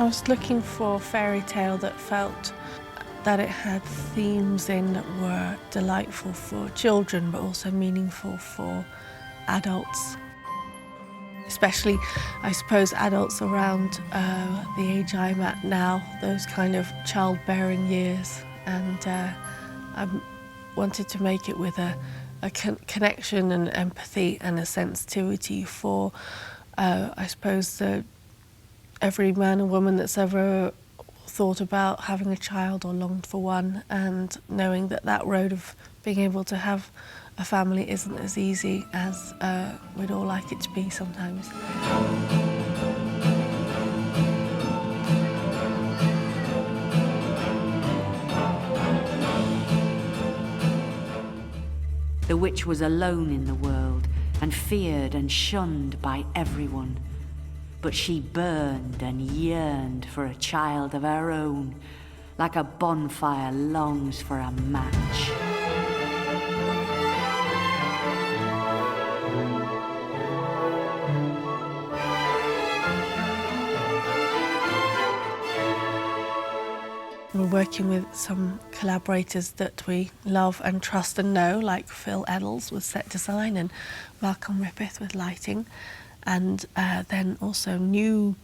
I was looking for a fairy tale that felt that it had themes in that were delightful for children but also meaningful for adults. Especially, I suppose, adults around the age I'm at now, those kind of childbearing years. And I wanted to make it with a connection and empathy and a sensitivity for, I suppose, every man and woman that's ever thought about having a child or longed for one, and knowing that that road of being able to have a family isn't as easy as we'd all like it to be sometimes. The witch was alone in the world and feared and shunned by everyone. But she burned and yearned for a child of her own, like a bonfire longs for a match. We're working with some collaborators that we love and trust and know, like Phil Eddolls with set design and Malcolm Rippeth with lighting. And then also new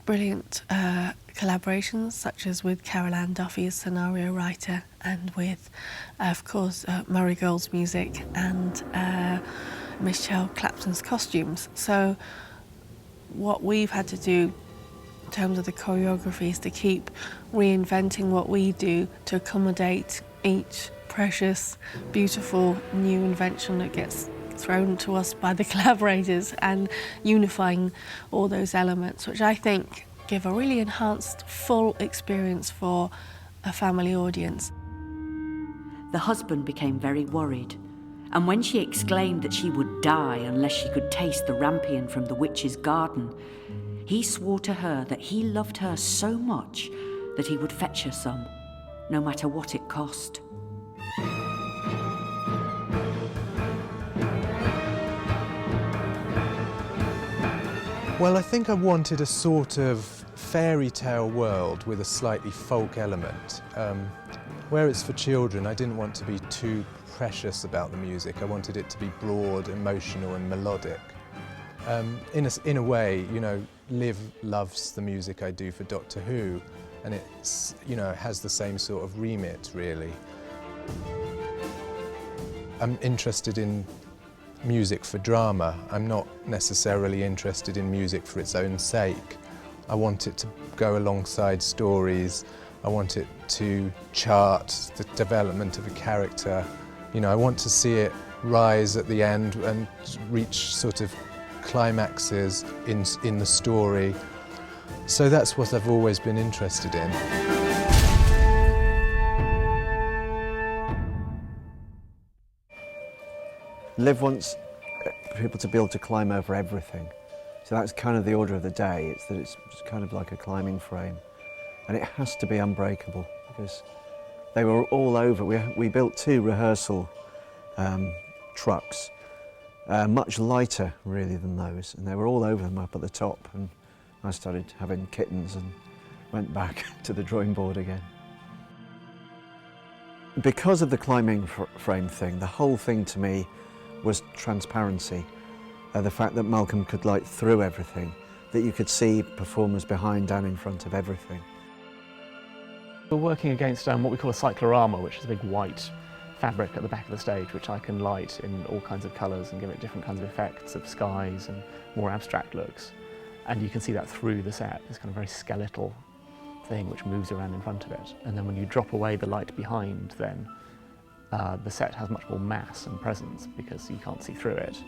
brilliant collaborations, such as with Carol Ann Duffy as scenario writer, and with, of course, Murray Gold's music and Michelle Clapton's costumes. So what we've had to do in terms of the choreography is to keep reinventing what we do to accommodate each precious, beautiful new invention that gets thrown to us by the collaborators, and unifying all those elements, which I think give a really enhanced, full experience for a family audience. The husband became very worried, and when she exclaimed that she would die unless she could taste the rampion from the witch's garden, he swore to her that he loved her so much that he would fetch her some, no matter what it cost. Well, I think I wanted a sort of fairy tale world with a slightly folk element. Where it's for children, I didn't want to be too precious about the music. I wanted it to be broad, emotional and melodic. In a way, you know, Liv loves the music I do for Doctor Who, and it's, you know, it has the same sort of remit, really. I'm interested in music for drama. I'm not necessarily interested in music for its own sake. I want it to go alongside stories. I want it to chart the development of a character. You know, I want to see it rise at the end and reach sort of climaxes in the story. So that's what I've always been interested in. Liv wants people to be able to climb over everything. So that's kind of the order of the day. It's that it's kind of like a climbing frame. And it has to be unbreakable because they were all over. We built 2 rehearsal trucks, much lighter really than those, and they were all over them up at the top, and I started having kittens and went back to the drawing board again. Because of the climbing frame thing, the whole thing to me was transparency. The fact that Malcolm could light through everything, that you could see performers behind and in front of everything. We're working against what we call a cyclorama, which is a big white fabric at the back of the stage, which I can light in all kinds of colours and give it different kinds of effects of skies and more abstract looks. And you can see that through the set, this kind of very skeletal thing which moves around in front of it. And then when you drop away the light behind, then the set has much more mass and presence because you can't see through it.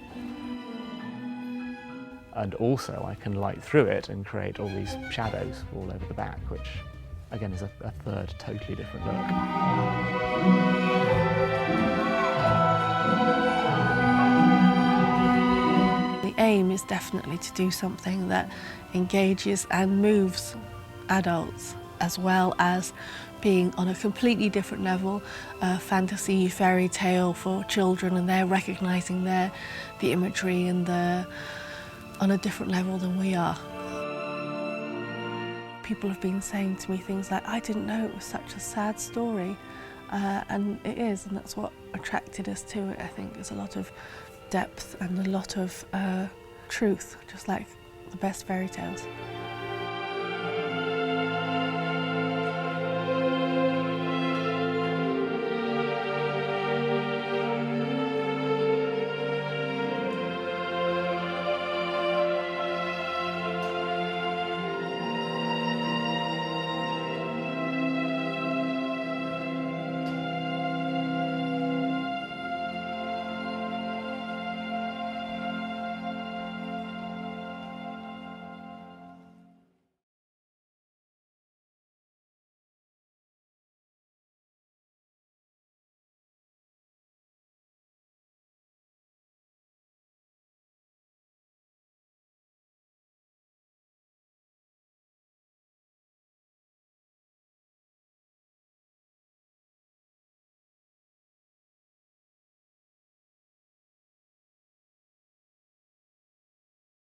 And also I can light through it and create all these shadows all over the back, which again is a third totally different look. The aim is definitely to do something that engages and moves adults, as well as being on a completely different level, a fantasy fairy tale for children, and they're recognising the imagery and on a different level than we are. people have been saying to me things like, I didn't know it was such a sad story. And it is, and that's what attracted us to it, I think. There's a lot of depth and a lot of truth, just like the best fairy tales.